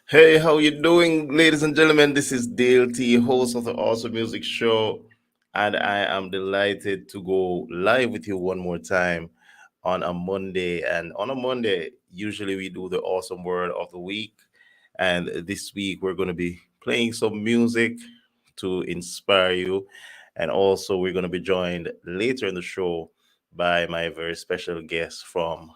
Hey, how you doing, ladies and gentlemen? This is Dayle T, host of the Awesome Music Show, and I am delighted to go live with you one more time on a Monday. And on a Monday, usually we do the Awesome Word of the Week, and this week we're going to be playing some music to inspire you, and also we're going to be joined later in the show by my very special guest from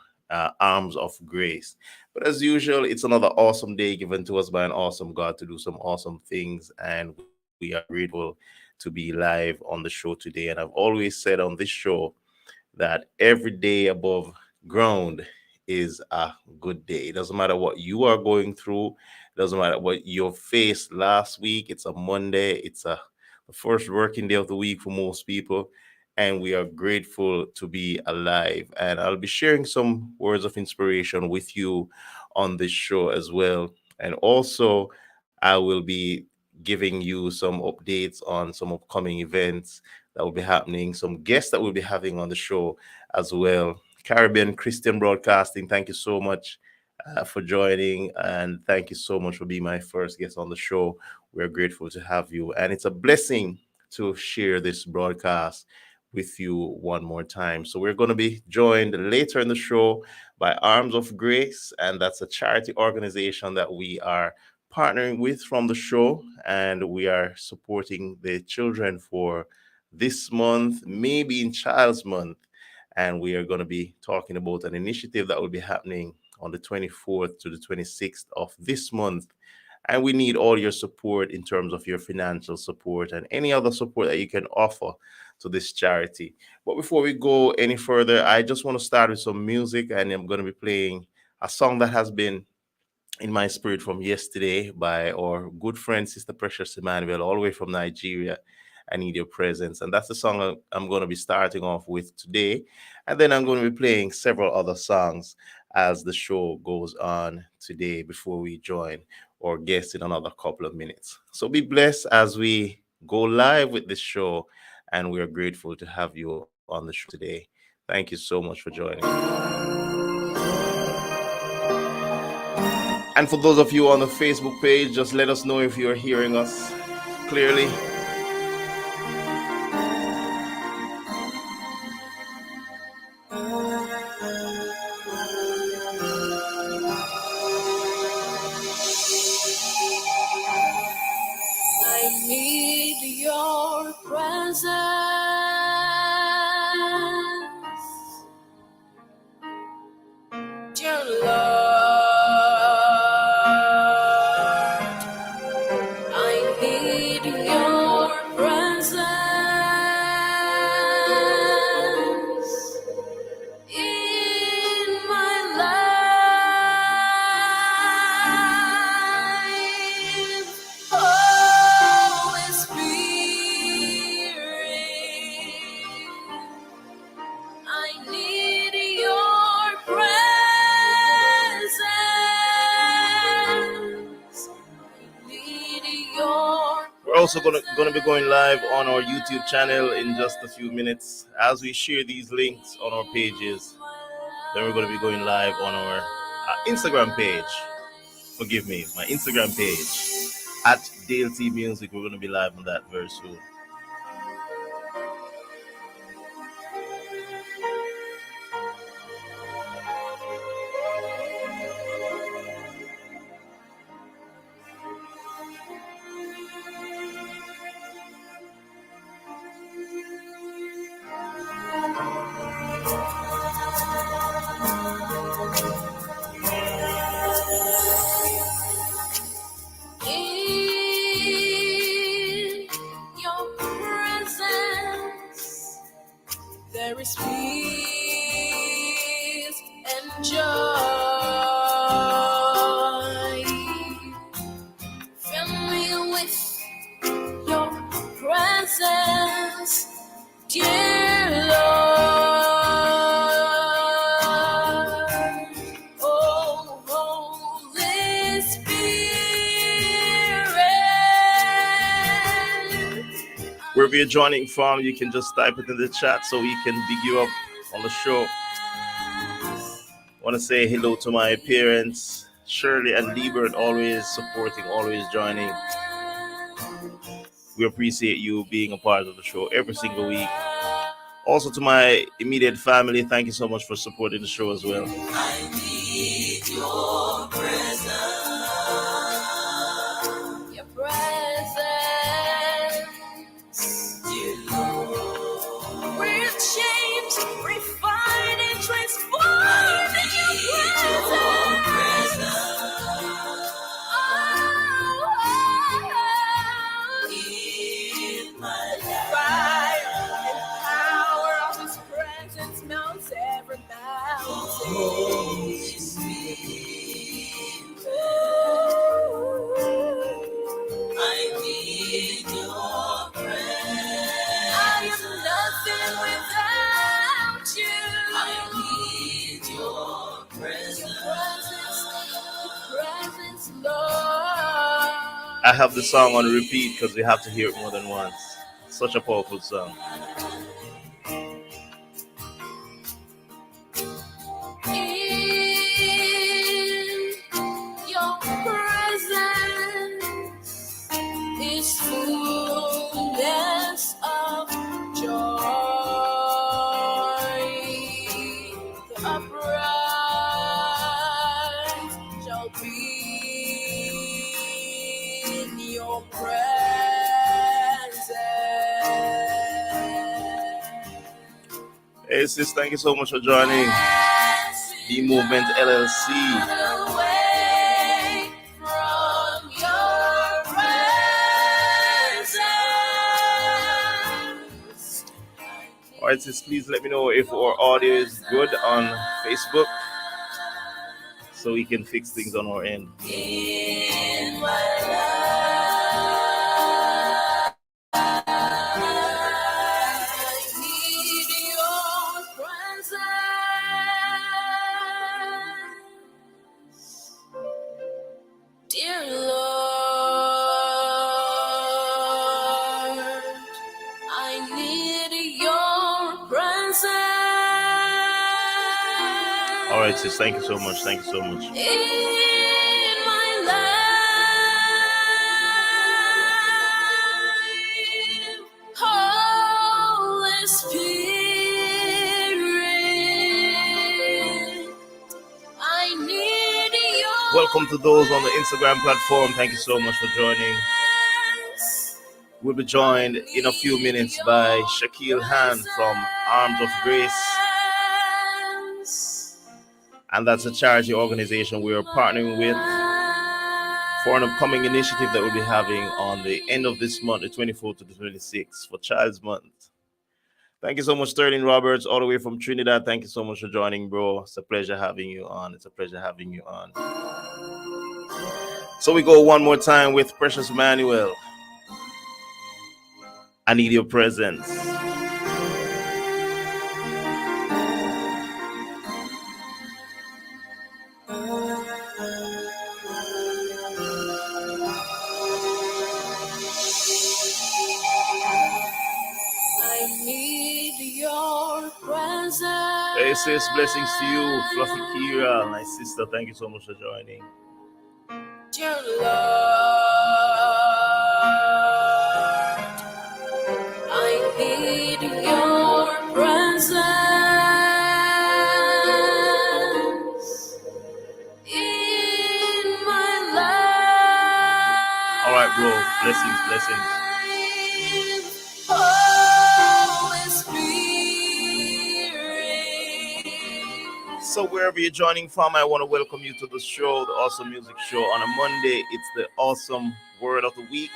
Arms of Grace. But as usual, it's another awesome day given to us by an awesome God to do some awesome things. And we are grateful to be live on the show today. And I've always said on this show that every day above ground is a good day. It doesn't matter what you are going through, it doesn't matter what you faced last week. It's a Monday, it's the first working day of the week for most people. And we are grateful to be alive. And I'll be sharing some words of inspiration with you on this show as well. And also, I will be giving you some updates on some upcoming events that will be happening, some guests that we'll be having on the show as well. Caribbean Christian Broadcasting, thank you so much for joining, and thank you so much for being my first guest on the show. We're grateful to have you, and it's a blessing to share this broadcast with you one more time. So, we're going to be joined later in the show by Arms of Grace, and that's a charity organization that we are partnering with from the show, and we are supporting the children for this month, maybe in Child's Month. And we are going to be talking about an initiative that will be happening on the 24th to the 26th of this month. And we need all your support in terms of your financial support and any other support that you can offer to this charity. But before we go any further, I just want to start with some music, and I'm going to be playing a song that has been in my spirit from yesterday by our good friend Sister Precious Emmanuel, all the way from Nigeria. I need your presence. And that's the song I'm going to be starting off with today. And then I'm going to be playing several other songs as the show goes on today before we join our guest in another couple of minutes. So be blessed as we go live with this show. And we are grateful to have you on the show today. Thank you so much for joining. And for those of you on the Facebook page, just let us know if you're hearing us clearly. I need your presence, dear Lord. I need your presence in my life. Holy Spirit, I need your presence. I need your. We're also gonna be going live on our YouTube channel in just a few minutes as we share these links on our pages. Then we're gonna be going live on our Instagram page. Forgive me, my Instagram page at Dayle T Music. We're gonna be live on that very soon. In your presence, there is peace and joy. Fill me with your presence, dear Lord. Oh, Holy Spirit. Wherever you're joining from, you can just type it in the chat so we can big you up on the show. I want to say hello to my parents, Shirley and Liebert always supporting, always joining. We appreciate you being a part of the show every single week. Also to my immediate family, thank you so much for supporting the show as well. I need your presence. Your presence, dear Lord. We're changed, refined, and transformed in your presence. In my life. Fire and power of His presence melts every mountain. Holy Spirit, I need your presence. I am nothing without you. I need your presence. Your presence, Lord. I have the song on repeat because we have to hear it more than once. Such a powerful song. In your presence is fullness of joy. The upright shall be in your presence. Hey sis, thank you so much for joining the Movement LLC. Away from your presence. Alright sis, please let me know if our audio is good on Facebook so we can fix things on our end. In my life, I need your presence, dear Lord. I need your presence. Alright sis, thank you so much. Thank you so much. In my life, Holy Spirit, I need your Welcome to those on the Instagram platform. Thank you so much for joining. presence. We'll be joined in a few minutes by Shakael Hann from Arms of Grace. And that's a charity organization we are partnering with for an upcoming initiative that we'll be having on the end of this month, the 24th to the 26th, for Child's Month. Thank you so much, Sterling Roberts, all the way from Trinidad. Thank you so much for joining, bro. It's a pleasure having you on. It's a pleasure having you on. So we go one more time with Precious Emmanuel. I need your presence. I need your presence. Hey sis, blessings to you, Fluffy Kira, my sister. Thank you so much for joining. Dear Lord, I need your presence in my life. All right, bro. Blessings, blessings. Holy Spirit. So wherever you're joining from, I want to welcome you to the show, the Awesome Music Show. On a Monday, it's the Awesome Word of the Week.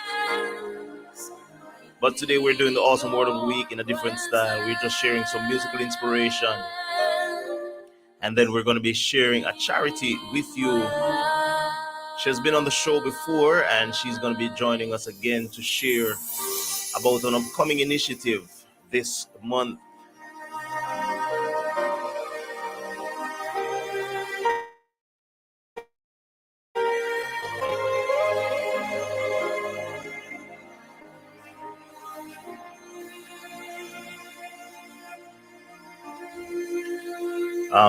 But today we're doing the Awesome Word of the Week in a different style. We're just sharing some musical inspiration. And then we're going to be sharing a charity with you. She has been on the show before, and she's going to be joining us again to share about an upcoming initiative this month.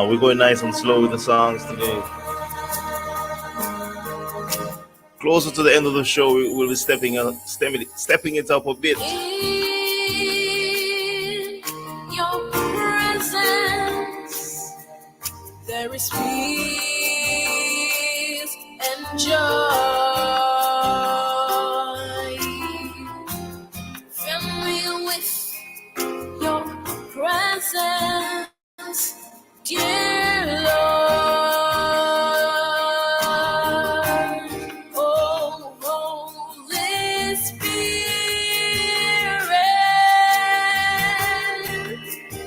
We're going nice and slow with the songs today. Closer to the end of the show, we will be stepping it up a bit. In your presence, there is peace and joy. Fill me with your presence, dear Lord. Oh, Holy Spirit,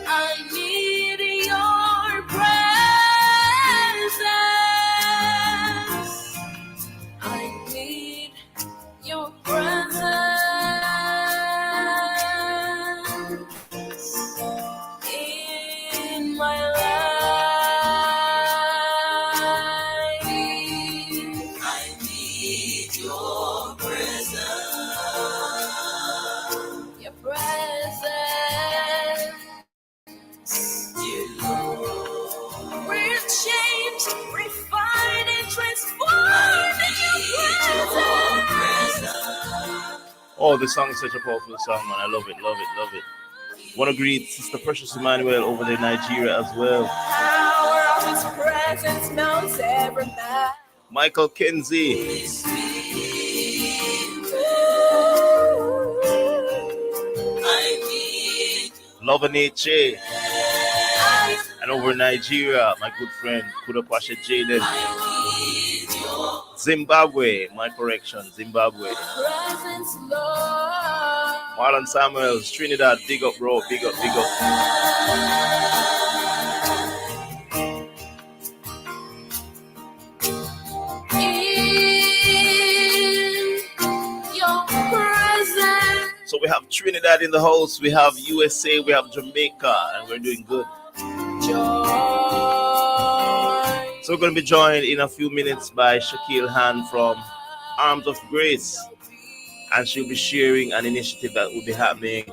I need your presence. I need your presence in my life. I need your presence. Your presence, dear Lord. We're changed, refined, and transformed in your presence. Oh, this song is such a powerful song, man. I love it, love it, love it. Want to greet Sister Precious Emmanuel over there in Nigeria as well. Power of His presence melts every man. Michael Kinsey, I need Love Nietzsche, and over in Nigeria, my good friend Kudakwashe Jaden. Zimbabwe, my correction, Zimbabwe. presence, Lord. Marlon Samuels, Trinidad, big up, bro, big up, big up. In your presence, So we have Trinidad in the house, we have USA, we have Jamaica, and we're doing good. joy. So we're going to be joined in a few minutes by Shakael Han from Arms of Grace, and she'll be sharing an initiative that will be happening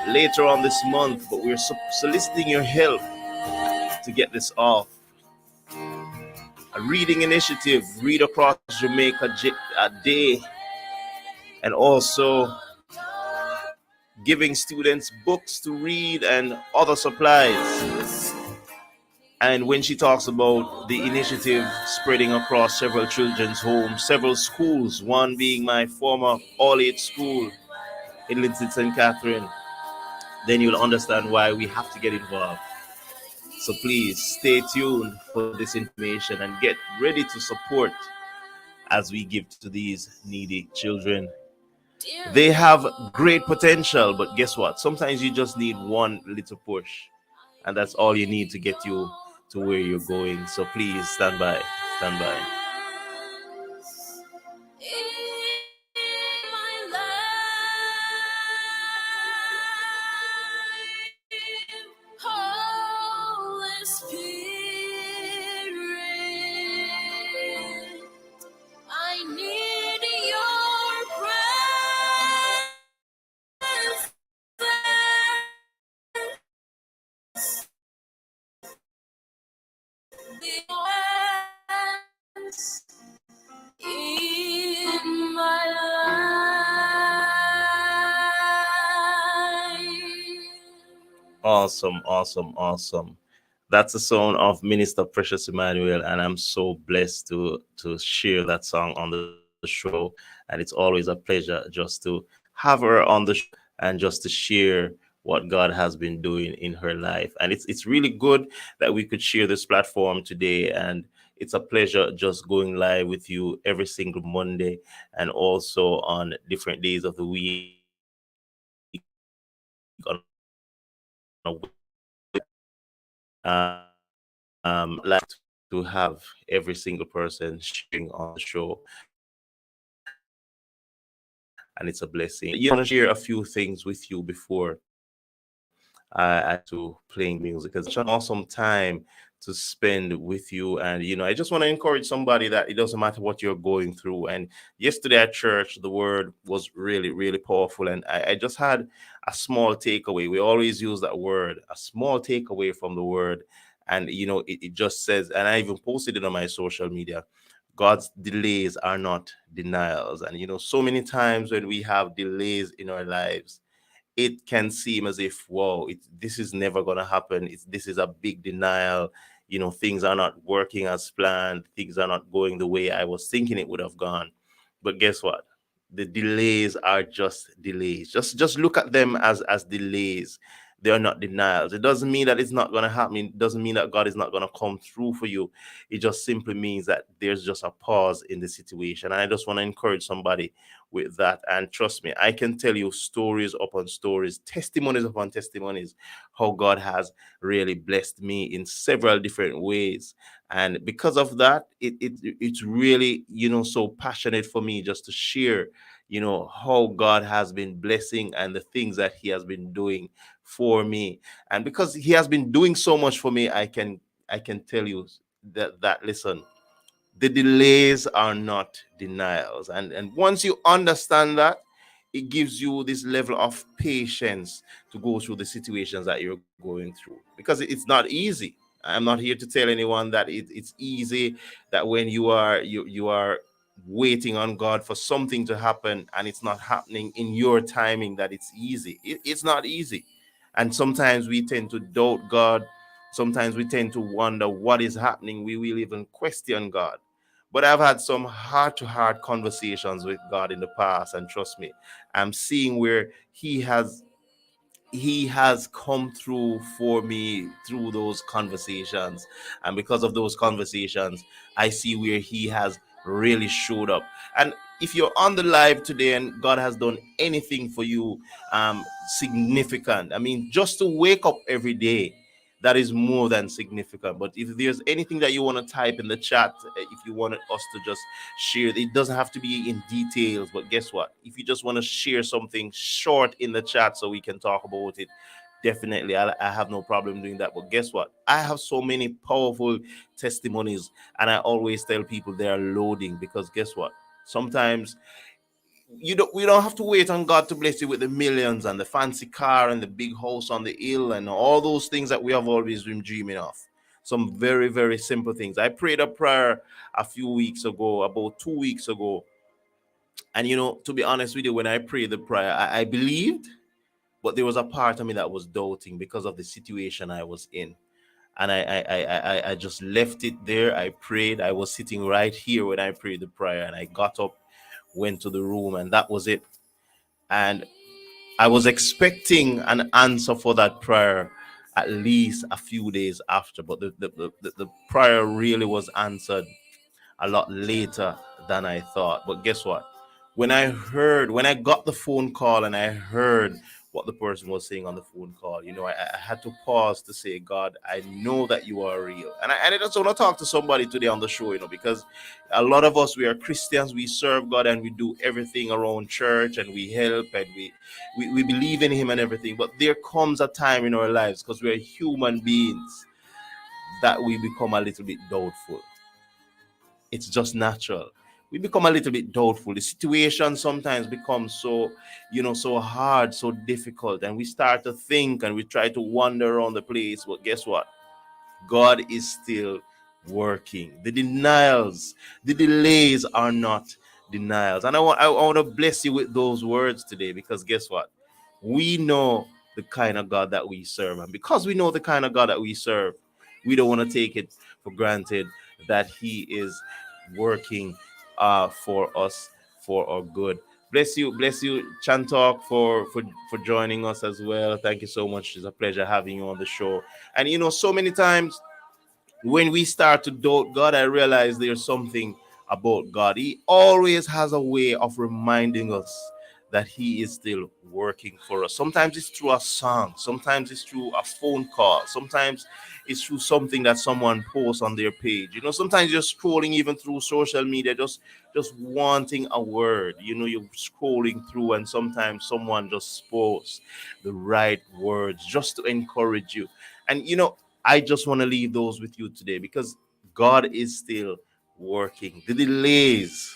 later on this month, but we're soliciting your help to get this off. A reading initiative, Read Across Jamaica a day, and also giving students books to read and other supplies. And when she talks about the initiative spreading across several children's homes, several schools, one being my former all-age school in Linton St. Catherine, then you'll understand why we have to get involved. So please stay tuned for this information and get ready to support as we give to these needy children. They have great potential, but guess what? Sometimes you just need one little push, and that's all you need to get you to where you're going. So please stand by, stand by. Holy Spirit, I need your presence in my life. Awesome, awesome, awesome. That's the song of Minister Precious Emmanuel, and I'm so blessed to share that song on the show. And it's always a pleasure just to have her on the show and just to share what God has been doing in her life. And it's really good that we could share this platform today. And it's a pleasure just going live with you every single Monday and also on different days of the week on a Wednesday and on a like to have every single person sharing on the show, and it's a blessing. You know, I just want to share a few things with you before I get to playing music, because it's such an awesome time to spend with you. And you know, I just want to encourage somebody that it doesn't matter what you're going through. And yesterday at church, the word was really, really powerful, and I just had a small takeaway. We always use that word, a small takeaway from the word. And you know, it just says, and I even posted it on my social media, God's delays are not denials. And so many times when we have delays in our lives, it can seem as if, whoa, this is never going to happen. This is a big denial. Things are not working as planned. Things are not going the way I was thinking it would have gone. But guess what? The delays are just delays. Just look at them as delays. They are not denials. It doesn't mean that it's not going to happen. It doesn't mean that God is not going to come through for you. It just simply means that there's just a pause in the situation. And I just want to encourage somebody with that. And trust me, I can tell you stories upon stories, testimonies upon testimonies, how God has really blessed me in several different ways. And because of that, it's really, so passionate for me just to share, how God has been blessing and the things that He has been doing for me. And because He has been doing so much for me, I can tell you that listen, the delays are not denials. And once you understand that, it gives you this level of patience to go through the situations that you're going through, because it's not easy. I'm not here to tell anyone that it's easy, that when you are waiting on God for something to happen and it's not happening in your timing, that it's easy. It's not easy. And sometimes we tend to doubt God. Sometimes we tend to wonder what is happening. We will even question God. But I've had some heart to heart conversations with God in the past, and trust me, I'm seeing where He has come through for me through those conversations. And because of those conversations, I see where He has really showed up. And if you're on the live today and God has done anything for you significant, I mean, just to wake up every day, that is more than significant. But if there's anything that you want to type in the chat, if you wanted us to just share, it doesn't have to be in details. But guess what? If you just want to share something short in the chat so we can talk about it, definitely, I have no problem doing that. But guess what? I have so many powerful testimonies, and I always tell people they are loading, because guess what? Sometimes we don't have to wait on God to bless you with the millions and the fancy car and the big house on the hill and all those things that we have always been dreaming of. Some very, very simple things. I prayed a prayer a few weeks ago, about 2 weeks ago. And to be honest with you, when I prayed the prayer, I believed, but there was a part of me that was doubting because of the situation I was in. And I just left it there. I prayed. I was sitting right here when I prayed the prayer, and I got up, went to the room, and that was it. And I was expecting an answer for that prayer at least a few days after, but the prayer really was answered a lot later than I thought. But guess what? When I got the phone call and I heard what the person was saying on the phone call, I had to pause to say, God, I know that you are real. And I just want to talk to somebody today on the show, because a lot of us, we are Christians, we serve God, and we do everything around church, and we help, and we believe in Him and everything. But there comes a time in our lives, because we're human beings, that we become a little bit doubtful. It's just natural. We become a little bit doubtful. The situation sometimes becomes so hard, so difficult, and we start to think and we try to wander around the place. But guess what? God is still working. The delays are not denials. And I want to bless you with those words today, because guess what? We know the kind of God that we serve. And because we know the kind of God that we serve, we don't want to take it for granted that He is working for us, for our good. Bless you, Chantalk, for joining us as well. Thank you so much. It's a pleasure having you on the show. And so many times when we start to doubt God, I realize there's something about God. He always has a way of reminding us that He is still working for us. Sometimes it's through a song, sometimes it's through a phone call, sometimes it's through something that someone posts on their page. Sometimes you're scrolling even through social media, just wanting a word. You're scrolling through, and sometimes someone just posts the right words just to encourage you. And I just want to leave those with you today, because God is still working. The delays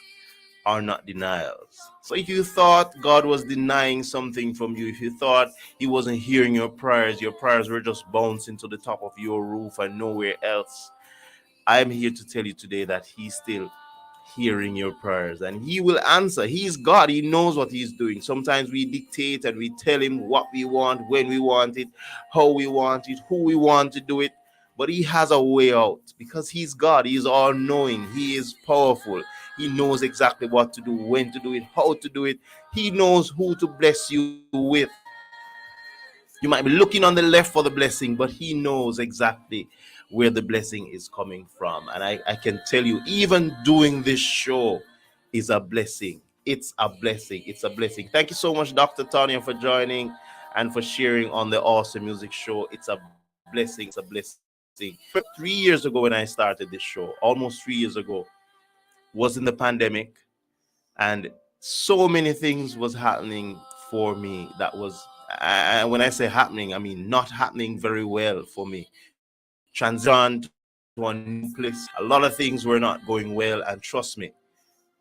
are not denials. So if you thought God was denying something from you, if you thought He wasn't hearing your prayers were just bouncing to the top of your roof and nowhere else, I'm here to tell you today that He's still hearing your prayers, and he will answer. He's God. He knows what he's doing. Sometimes we dictate and we tell him what we want, when we want it, how we want it, who we want to do it. But he has a way out because he's God. He's all knowing. He is powerful. He knows exactly what to do, when to do it, how to do it. He knows who to bless you with. You might be looking on the left for the blessing, but he knows exactly where the blessing is coming from. And I can tell you, even doing this show is a blessing. It's a blessing. It's a blessing. Thank you so much, Dr. Tanya, for joining and for sharing on the Awesome Music Show. It's a blessing. It's a blessing. 3 years ago when I started this show, almost 3 years ago, was in the pandemic, and so many things was happening for me that was, when I say happening, I mean not happening very well for me. Transition to a new place, a lot of things were not going well, and trust me,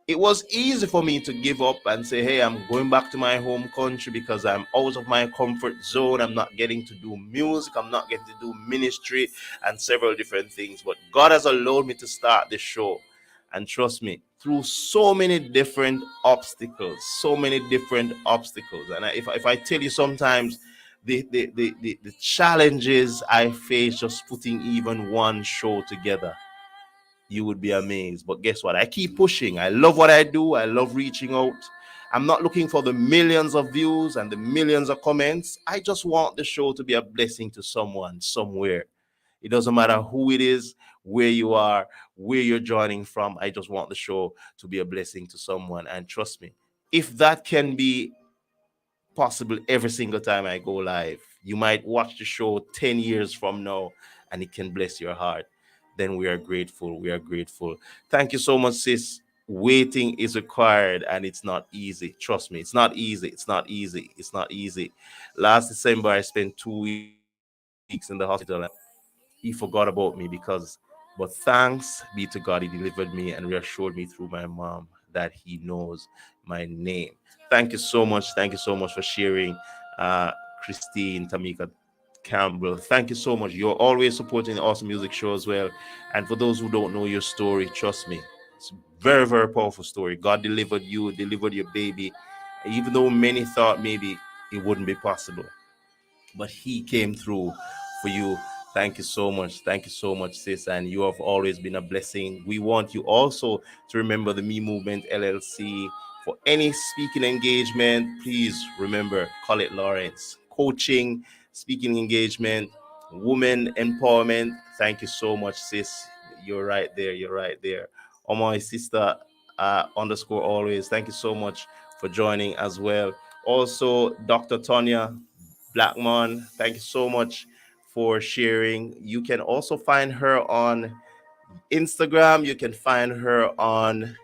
it was easy for me to give up and say, hey, I'm going back to my home country because I'm out of my comfort zone. I'm not getting to do music, I'm not getting to do ministry and several different things. But God has allowed me to start this show. And trust me, through so many different obstacles, so many different obstacles. And if I tell you sometimes the challenges I face just putting even one show together, you would be amazed. But guess what? I keep pushing. I love what I do. I love reaching out. I'm not looking for the millions of views and the millions of comments. I just want the show to be a blessing to someone somewhere. It doesn't matter who it is, where you are, where you're joining from. I just want the show to be a blessing to someone. And trust me, if that can be possible every single time I go live, you might watch the show 10 years from now and it can bless your heart. Then we are grateful. We are grateful. Thank you so much, sis. Waiting is required and it's not easy. Trust me, it's not easy. It's not easy. It's not easy. Last December, I spent 2 weeks in the hospital and he forgot about me because, but thanks be to God, he delivered me and reassured me through my mom that he knows my name. Thank you so much. Thank you so much for sharing, uh, Christine, Tamika, Campbell. Thank you so much. You're always supporting the Awesome Music Show as well. And for those who don't know your story, trust me, it's a very, very powerful story. God delivered you, delivered your baby, even though many thought maybe it wouldn't be possible, but he came through for you. Thank you so much. Thank you so much, sis. And you have always been a blessing. We want you also to remember the Me Movement LLC. For any speaking engagement, please remember, call it Lawrence. Coaching, speaking engagement, woman empowerment. Thank you so much, sis. You're right there. You're right there. Oh, my sister, underscore always. Thank you so much for joining as well. Also, Dr. Tonya Blackmon, thank you so much for sharing. You can also find her on Instagram. You can find her on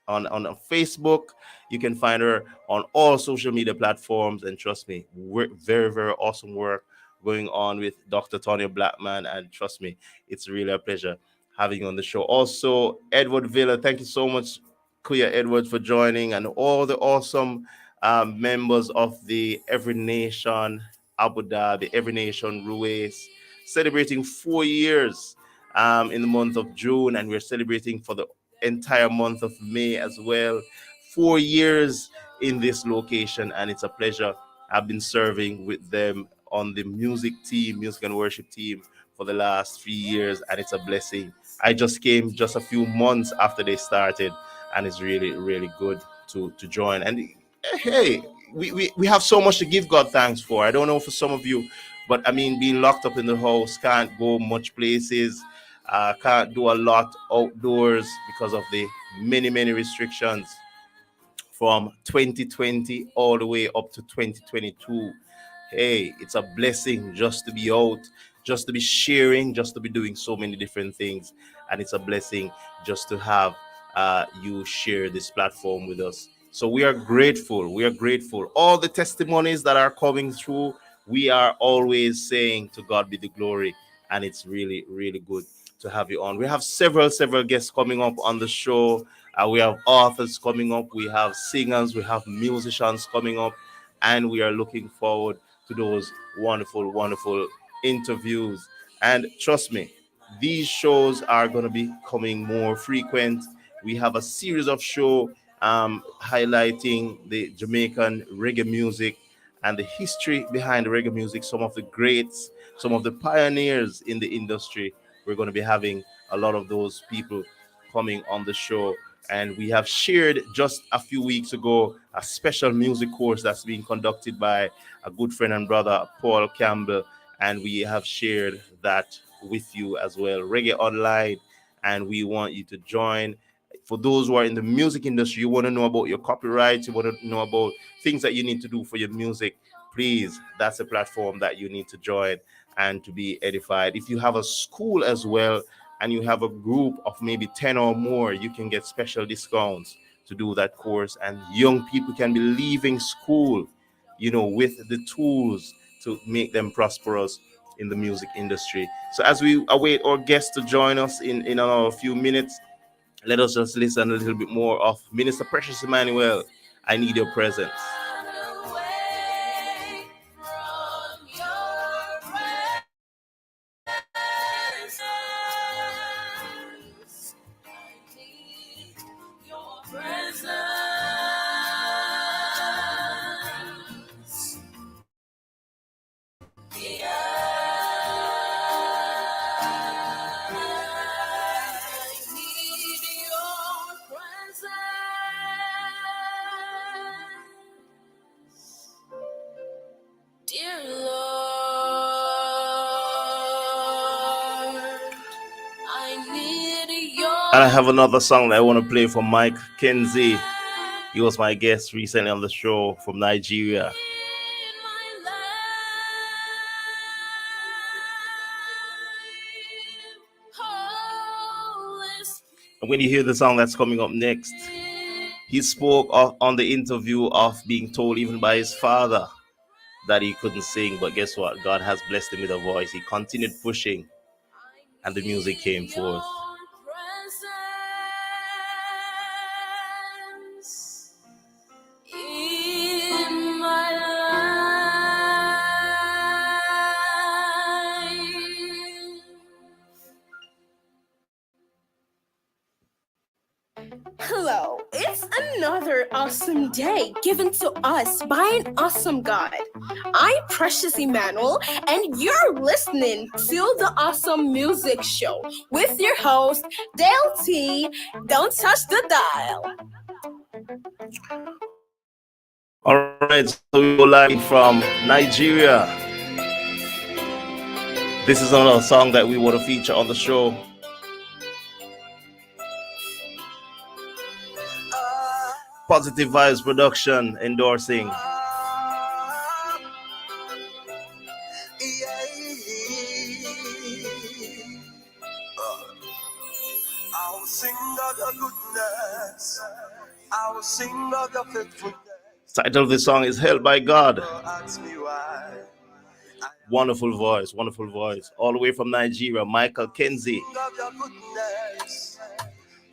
Facebook. You can find her on all social media platforms. And trust me, very, very awesome work going on with Dr. Tony Blackman. And trust me, it's really a pleasure having you on the show. Also, Edward Villa, thank you so much, Clea Edwards, for joining, and all the awesome members of the Every Nation Abu Dhabi, Every Nation Ruiz, celebrating 4 years in the month of June, and we're celebrating for the entire month of May as well. 4 years in this location, and it's a pleasure. I've been serving with them on the music team, music and worship team for the last 3 years, and it's a blessing. I just came just a few months after they started, and it's really, really good to join. And hey, we have so much to give God thanks for. I don't know for some of you, but I mean, being locked up in the house, can't go much places, can't do a lot outdoors because of the many restrictions from 2020 all the way up to 2022. Hey, it's a blessing just to be out, just to be sharing, just to be doing so many different things. And it's a blessing just to have you share this platform with us. So we are grateful. We are grateful. All the testimonies that are coming through, we are always saying to God be the glory. And it's really, really good to have you on. We have several guests coming up on the show. We have authors coming up. We have singers. We have musicians coming up. And we are looking forward to those wonderful interviews. And trust me, these shows are going to be coming more frequent. We have a series of show highlighting the Jamaican reggae music and the history behind the reggae music, some of the greats, some of the pioneers in the industry. We're going to be having a lot of those people coming on the show. And we have shared just a few weeks ago a special music course that's being conducted by a good friend and brother, Paul Campbell. And we have shared that with you as well. Reggae Online, and we want you to join. For those who are in the music industry, you want to know about your copyright, you want to know about things that you need to do for your music, please, that's a platform that you need to join and to be edified. If you have a school as well and you have a group of maybe 10 or more, you can get special discounts to do that course. And young people can be leaving school, with the tools to make them prosperous in the music industry. So as we await our guests to join us in a few minutes, let us just listen a little bit more of Minister Precious Emmanuel. I need your presence. Away from your presence. I need your presence. I need your presence. Dear Lord, I need your. And I have another song that I want to play for Mike Kenzie. He was my guest recently on the show from Nigeria. And when you hear the song that's coming up next, he spoke on the interview of being told even by his father that he couldn't sing. But guess what? God has blessed him with a voice. He continued pushing and the music came forth. In my life. Hello, it's another awesome day given to us by an awesome God. I'm Precious Emmanuel, and you're listening to the Awesome Music Show with your host, Dayle T. Don't touch the dial. All right, so we go live from Nigeria. This is another song that we want to feature on the show. Positive Vibes Production endorsing. I will sing of your goodness. I will sing of your faithfulness. Title of this song is Held by God. Ask me why. Wonderful voice, wonderful voice. All the way from Nigeria, Michael Kenzie. Of your goodness.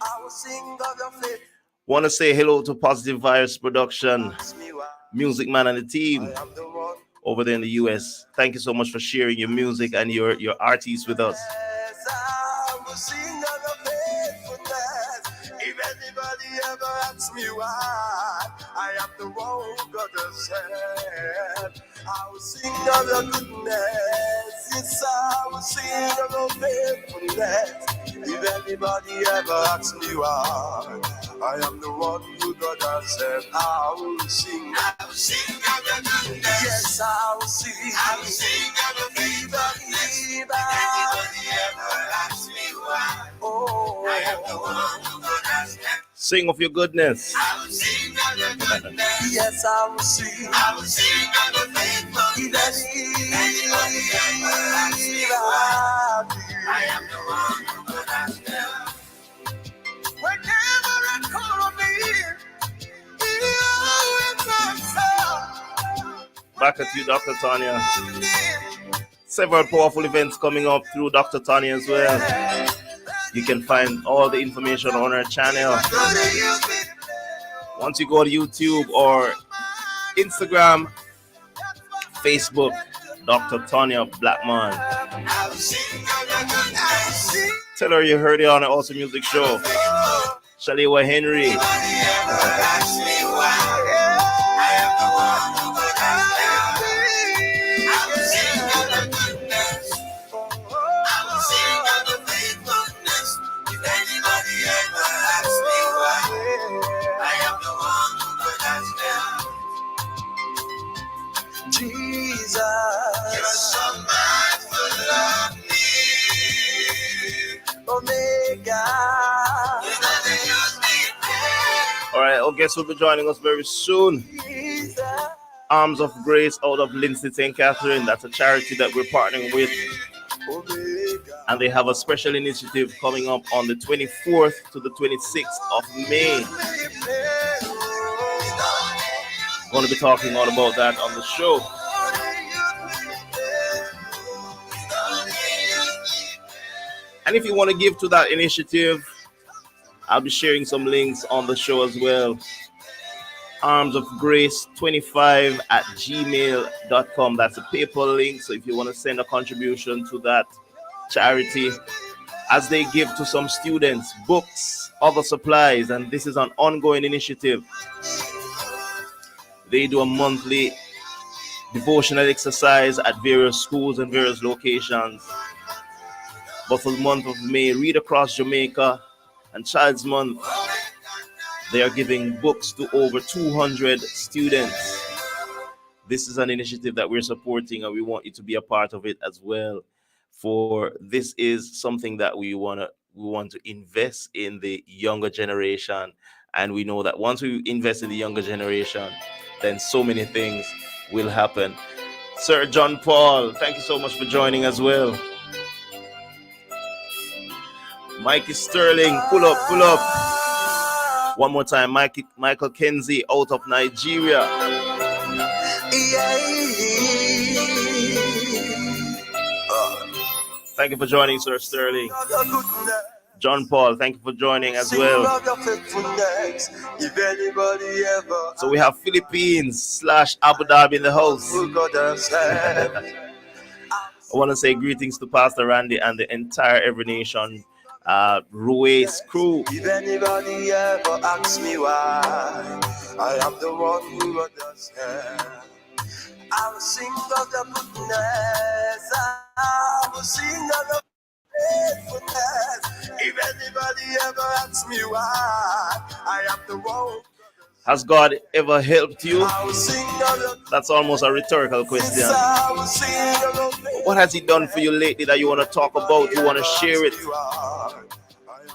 I will sing of your faith. Want to say hello to Positive Vibes Production, Ask me why. Music Man and the team I am the one. over there in the US. Thank you so much for sharing your music and your artists with us. Yes, I will sing of your faithfulness. If anybody ever asks me why, I am the one who God has said. I will sing of your goodness. Yes, I will sing of your faithfulness. If anybody ever asks me why, I am the one who God has said. I will sing. I will sing of your goodness. Yes, I will sing. I will sing of your faithfulness. If anybody ever asks me why, oh, I am the one who God has said. Sing of your goodness. I will sing of your goodness. Yes, I will sing. I will sing of your faithfulness. If anybody ever asks me why, I am the one who God has said. Whenever I call on me, you always answer. Back at you, Dr. Tanya. Several powerful events coming up through Dr. Tanya as well. You can find all the information on our channel. Once you go to YouTube or Instagram, Facebook, Dr. Tanya Blackman. Tell her you heard it on the Awesome Music Show. Shalewa Henry. Anybody ever ask me why? I am the one who could ask them. I will sing of the goodness. I will sing of the faithfulness. If anybody ever asks me why, I am the one who could ask them. Jesus, you're so mindful of me. Omega. All right, our guest will be joining us very soon. Arms of Grace out of Lindsay St. Catherine. That's a charity that we're partnering with. And they have a special initiative coming up on the 24th to the 26th of May. We're going to be talking all about that on the show. And if you want to give to that initiative, I'll be sharing some links on the show as well. Arms of Grace 25 at gmail.com. That's a PayPal link. So if you want to send a contribution to that charity, as they give to some students books, other supplies, and this is an ongoing initiative. They do a monthly devotional exercise at various schools and various locations. But for the month of May, Read Across Jamaica and Child's Month, they are giving books to over 200 students. This is an initiative that we're supporting, and we want you to be a part of it as well. For this is something that we want to invest in the younger generation, and we know that once we invest in the younger generation, then so many things will happen. Sir John Paul, thank you so much for joining as well. Mikey Sterling, pull up. One more time, Michael Kenzie out of Nigeria. Thank you for joining, Sir Sterling. John Paul, thank you for joining as well. So we have Philippines / Abu Dhabi in the house. I want to say greetings to Pastor Randy and the entire Every Nation Ruiz crew. If anybody ever asks me why, I am the one who understands. I will sing of the goodness, I will sing of the faithfulness. If anybody ever asks me why, I am the one. Has God ever helped you? That's almost a rhetorical question. What has He done for you lately that you want to talk about? You want to share it?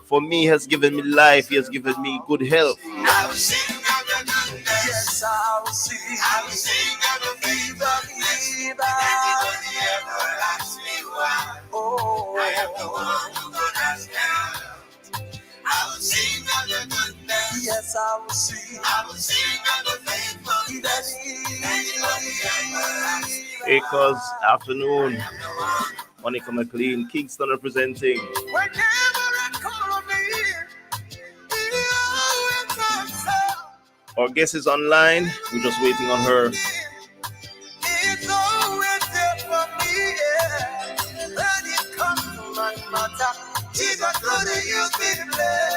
For me, He has given me life. He has given me good health. I will sing of the goodness. I will sing of the faithfulness. If anybody ever asks me why, I am the one who could ask help. I will sing of the goodness. Yes, I will sing of the faithfulness. Anybody ever asks me why. Acres afternoon. Monica McLean, Kingston representing. Whenever I call on me, you always answer. Our guest is online. We're just waiting on her. It's always there for me, yeah. When it comes to my matter, Jesus couldn't use me to play.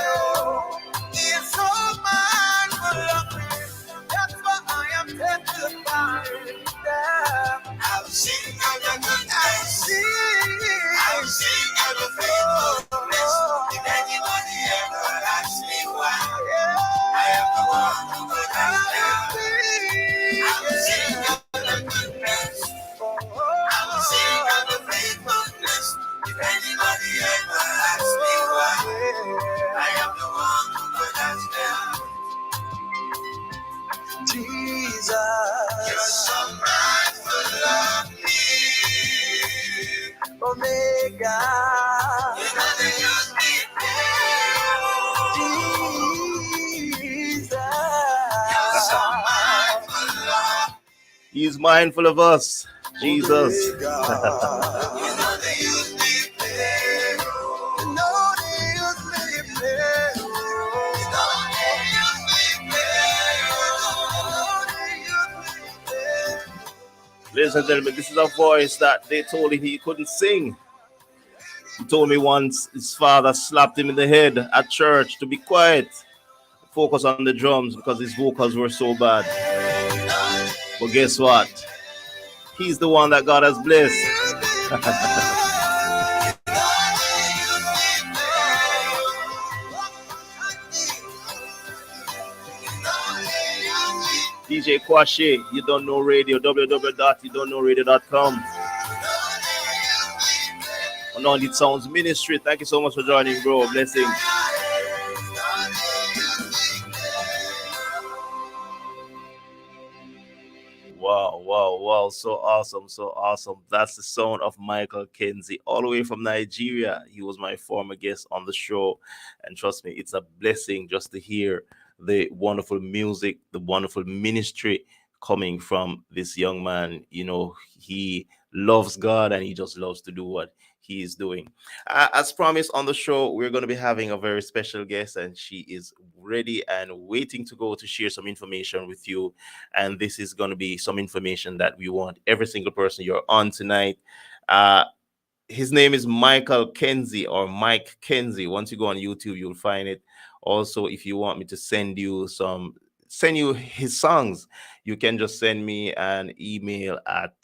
He's so mindful of me. That's why I am testifying. I will sing of the goodness. I will sing of the faithfulness. If anybody ever asks me why, I am the one who could ask them. I will sing of the goodness. I will sing of the faithfulness. If anybody ever asks me why, I am the one who could ask them. Jesus, you're so mindful of me. Omega, you know that you'll be there. Jesus, you're so mindful of me. He is mindful of us. Jesus. Ladies and gentlemen, this is a voice that they told him he couldn't sing. He told me once his father slapped him in the head at church to be quiet, focus on the drums because his vocals were so bad. But guess what? He's the one that God has blessed. DJ Kwashe, you don't know radio, www.youdon'tknowradio.com. Anointed Sounds Ministry. Thank you so much for joining, bro. Blessings. Wow, wow, wow. So awesome, so awesome. That's the sound of Michael Kenzie, all the way from Nigeria. He was my former guest on the show. And trust me, it's a blessing just to hear the wonderful music, the wonderful ministry coming from this young man. You know, he loves God and he just loves to do what he is doing. As promised on the show, we're going to be having a very special guest, and she is ready and waiting to go to share some information with you. And this is going to be some information that we want every single person you're on tonight. Uh, his name is Michael Kenzie, or Mike Kenzie. Once you go on YouTube, you'll find it. Also, if you want me to send you his songs, you can just send me an email at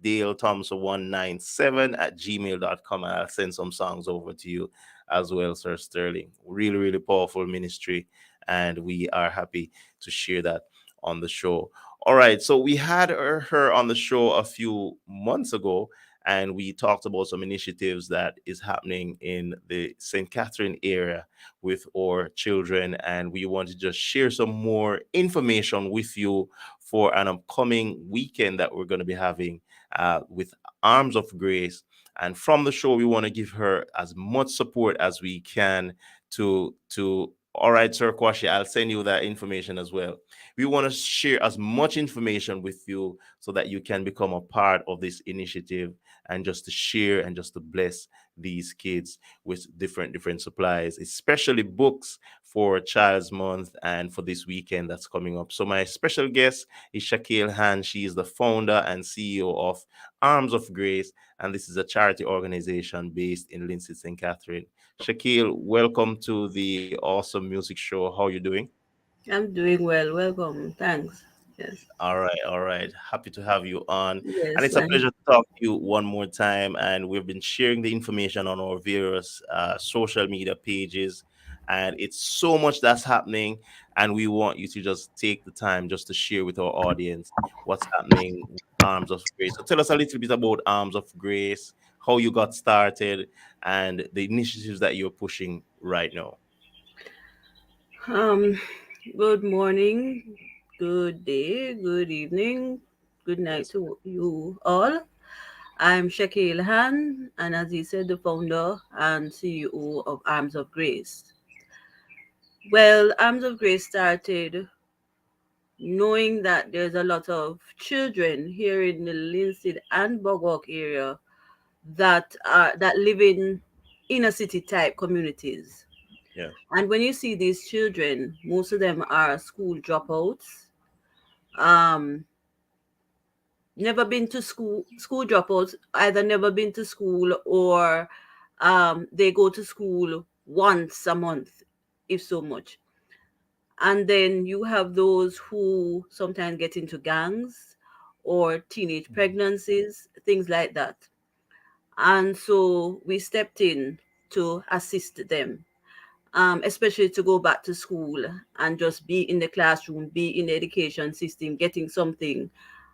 dalethompson197@gmail.com, and I'll send some songs over to you as well, Sir Sterling. Really, really powerful ministry, and we are happy to share that on the show. All right, so we had her on the show a few months ago, and we talked about some initiatives that is happening in the St. Catherine area with our children, and we want to just share some more information with you for an upcoming weekend that we're going to be having with Arms of Grace. And from the show, we want to give her as much support as we can to. All right, Sir Kwashi, I'll send you that information as well. We want to share as much information with you so that you can become a part of this initiative, and just to share and just to bless these kids with different supplies, especially books for Child's Month and for this weekend that's coming up. So my special guest is Shakael Hann. She is the founder and CEO of Arms of Grace, and this is a charity organization based in Lindsay, St. Catherine. Shakael, welcome to the Awesome Music Show. How are you doing? I'm doing well. Welcome. Thanks. Yes. All right, all right. Happy to have you on. And Yes, it's a man. pleasure to talk to you one more time. And we've been sharing the information on our various social media pages. And it's so much that's happening. And we want you to just take the time just to share with our audience what's happening with Arms of Grace. So tell us a little bit about Arms of Grace, how you got started, and the initiatives that you're pushing right now. Um, Good morning, good day, good evening, good night Yes. to you all. I'm Shakael Han, and as he said, the founder and CEO of Arms of Grace. Well, Arms of Grace started knowing that there's a lot of children here in the Linseed and Bogok area that live in inner city type communities. Yeah. And when you see these children, most of them are school dropouts, um, never been to school dropouts, either never been to school or they go to school once a month, if so much. And then you have those who sometimes get into gangs or teenage pregnancies, things like that. And so we stepped in to assist them, especially to go back to school and just be in the classroom, be in the education system, getting something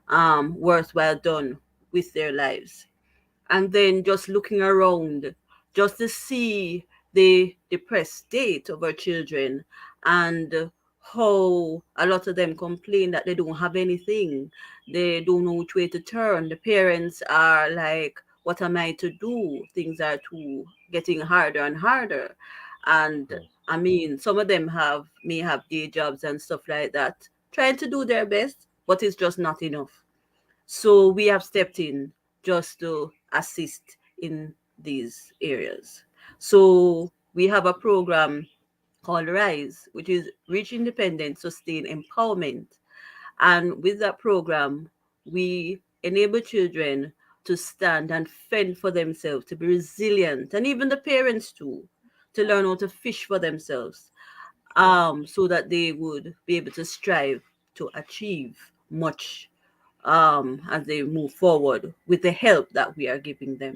worthwhile done with their lives. And then just looking around, just to see the depressed state of our children, and how a lot of them complain that they don't have anything. They don't know which way to turn. The parents are like, what am I to do? Things are too getting harder and harder. And Yes. I mean, some of them may have day jobs and stuff like that, trying to do their best, but it's just not enough. So we have stepped in just to assist in these areas. So we have a program called Rise, which is Reach Independent, Sustain Empowerment. And with that program, we enable children to stand and fend for themselves, to be resilient, and even the parents too, to learn how to fish for themselves, Yeah. so that they would be able to strive to achieve much, as they move forward with the help that we are giving them.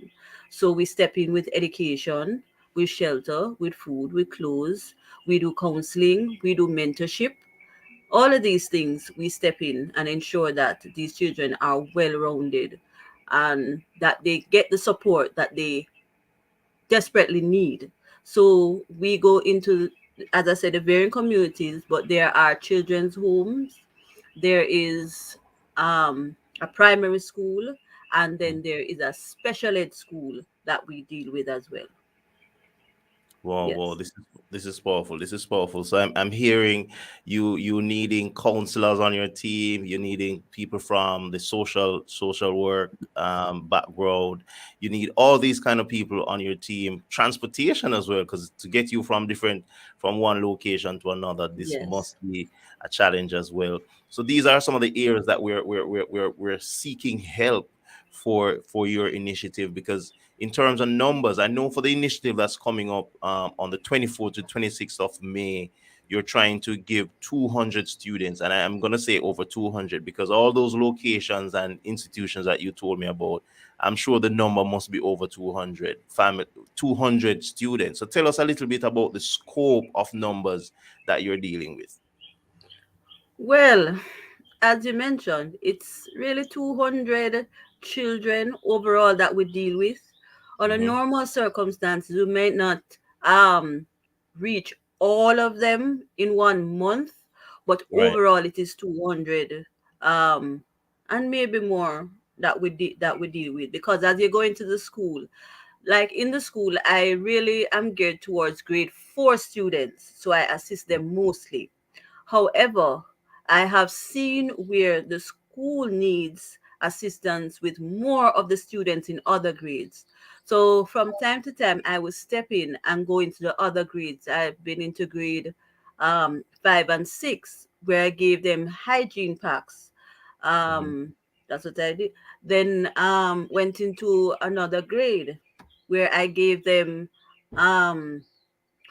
So we step in with education, with shelter, with food, with clothes. We do counseling, we do mentorship. All of these things we step in and ensure that these children are well rounded and that they get the support that they desperately need. So we go into, as I said, the varying communities, but there are children's homes, there is a primary school, and then there is a special ed school that we deal with as well. Wow, wow, Yes. this is powerful. This is powerful. So I'm hearing you needing counselors on your team. You're needing people from the social work background. You need all these kind of people on your team. Transportation as well, because to get you from one location to another, this Yes. must be a challenge as well. So these are some of the areas that we're seeking help for your initiative, because in terms of numbers, I know for the initiative that's coming up on the 24th to 26th of May, you're trying to give 200 students, and I'm going to say over 200, because all those locations and institutions that you told me about, I'm sure the number must be over 200 family, 200 students. So tell us a little bit about the scope of numbers that you're dealing with. Well, as you mentioned, it's really 200 children overall that we deal with. Under Hmm. normal circumstances, we may not um, reach all of them in 1 month, but Right. overall it is 200, um, and maybe more that we deal with, because as you go into the school, like in the school, I really am geared towards grade 4 students, so I assist them mostly. However, I have seen where the school needs assistance with more of the students in other grades. So from time to time, I will step in and go into the other grades. I've been into grade 5 and 6, where I gave them hygiene packs. Hmm. That's what I did. Then went into another grade where I gave them um,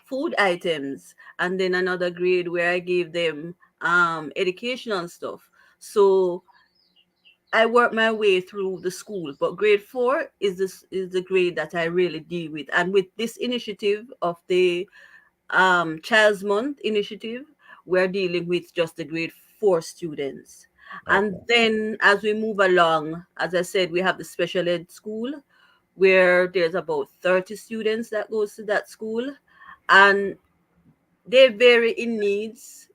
food items, and then another grade where I gave them educational stuff. So I work my way through the school, but grade 4 is the grade that I really deal with. And with this initiative of the Child's Month initiative, we're dealing with just the grade 4 students. And Okay. then as we move along, as I said, we have the special ed school where there's about 30 students that goes to that school, and they vary in needs.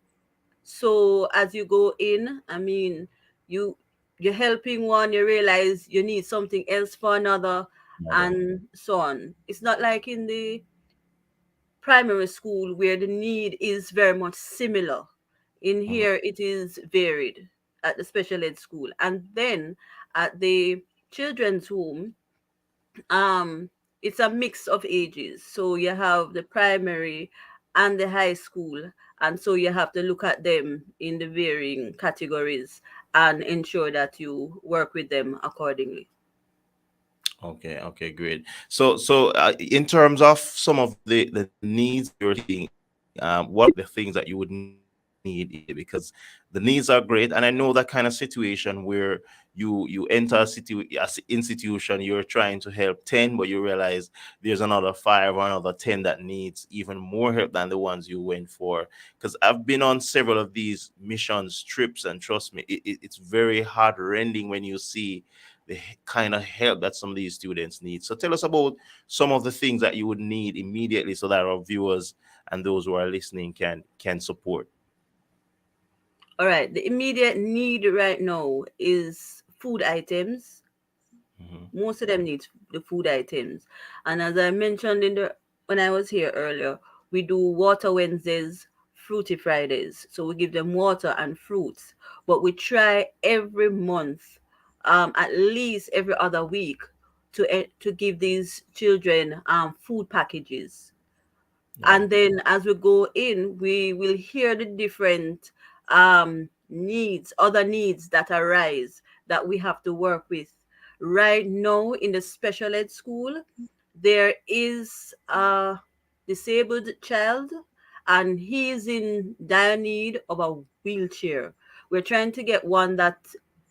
So as you go in, I mean, you you're helping one, you realize you need something else for another, Another. and so on. It's not like in the primary school where the need is very much similar. In Mhm. here, it is varied at the special ed school, and then at the children's home, um it's a mix of ages, so you have the primary and the high school, and so you have to look at them in the varying categories and ensure that you work with them accordingly. Okay, okay, great. So, in terms of some of the needs that you're seeing, what are the things that you would need immediately? Because the needs are great, and I know that kind of situation where you enter institution, you're trying to help 10, but you realize there's another 5 or another 10 that needs even more help than the ones you went for. Because I've been on several of these missions trips, and trust me, it's very heart rending when you see the kind of help that some of these students need. So tell us about some of the things that you would need immediately, so that our viewers and those who are listening can support. All right, the immediate need right now is food items. Hmm. Most of them need the food items, and as I mentioned in the when I was here earlier, we do water Wednesdays, fruity Fridays, so we give them water and fruits, but we try every month, at least every other week, to give these children food packages. Yeah. And then as we go in, we will hear the different needs, other needs that arise that we have to work with. Right now in the special ed school, there is a disabled child, and he is in dire need of a wheelchair. We're trying to get one that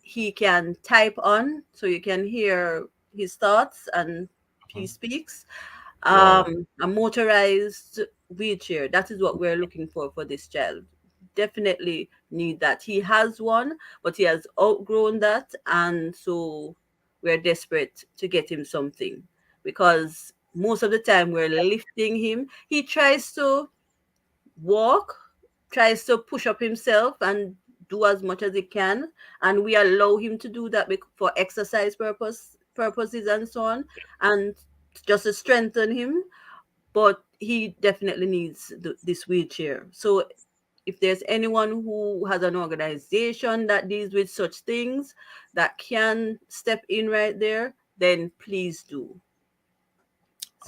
he can type on so you can hear his thoughts and he Mhm. speaks. Wow. A motorized wheelchair. That is what we're looking for this child. Definitely need that. He has one, but he has outgrown that, and so we're desperate to get him something, because most of the time we're lifting him. He tries to walk, tries to push up himself and do as much as he can, and we allow him to do that for exercise purposes and so on, and just to strengthen him. But he definitely needs this wheelchair. So if there's anyone who has an organization that deals with such things that can step in right there, then please do.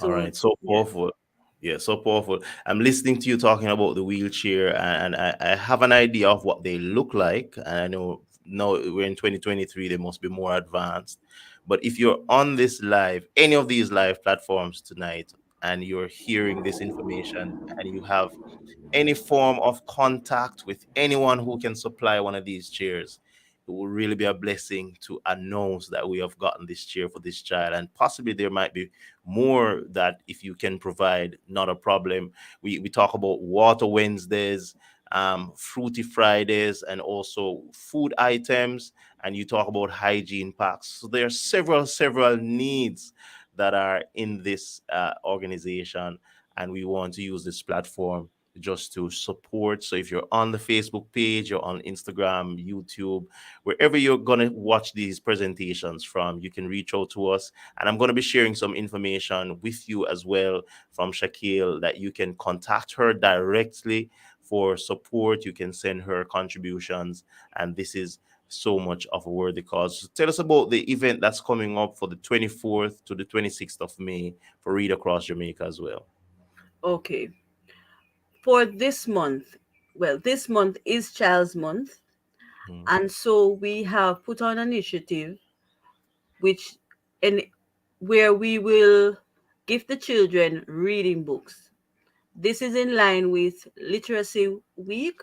All So right, so yeah. powerful. Yeah, so powerful. I'm listening to you talking about the wheelchair, and I have an idea of what they look like. And I know now we're in 2023, they must be more advanced. But if you're on this live, any of these live platforms tonight, and you're hearing this information, and you have any form of contact with anyone who can supply one of these chairs, it will really be a blessing to announce that we have gotten this chair for this child. And possibly there might be more that if you can provide, not a problem. We talk about water Wednesdays, fruity Fridays, and also food items. And you talk about hygiene packs. So there are several needs that are in this organization, and we want to use this platform just to support. So if you're on the Facebook page, you're on Instagram, YouTube, wherever you're going to watch these presentations from, you can reach out to us. And I'm going to be sharing some information with you as well from Shakael, that you can contact her directly for support. You can send her contributions. And this is so much of a worthy cause. So tell us about the event that's coming up for the 24th to the 26th of May for Read Across Jamaica as well. Okay. For this month, well, this month is Child's Month, Mhm. and so we have put on an initiative which in where we will give the children reading books. This is in line with Literacy Week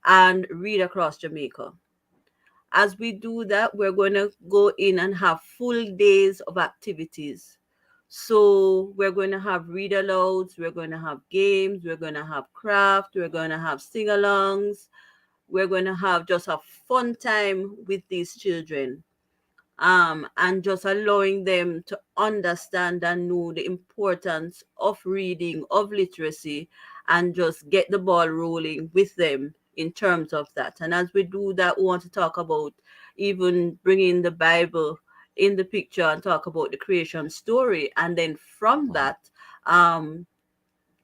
and Read Across Jamaica. As we do that, we're going to go in and have full days of activities. So we're going to have read alouds, we're going to have games, we're going to have craft, we're going to have sing alongs, we're going to have just a fun time with these children, and just allowing them to understand and know the importance of reading, of literacy, and just get the ball rolling with them in terms of that. And as we do that, we want to talk about even bringing the Bible in the picture and talk about the creation story. And then from Mhm. that,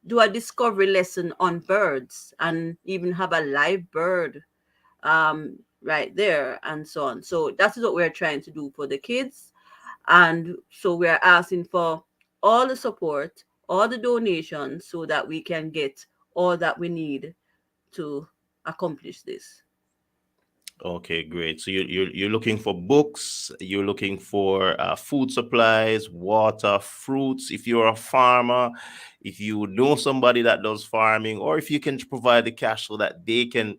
do a discovery lesson on birds and even have a live bird right there and so on. So that is what we're trying to do for the kids. And so we're asking for all the support, all the donations, so that we can get all that we need to accomplish this. Okay, great. So you're looking for books, you're looking for food supplies, water, fruits. If you're a farmer, if you know somebody that does farming, or if you can provide the cash so that they can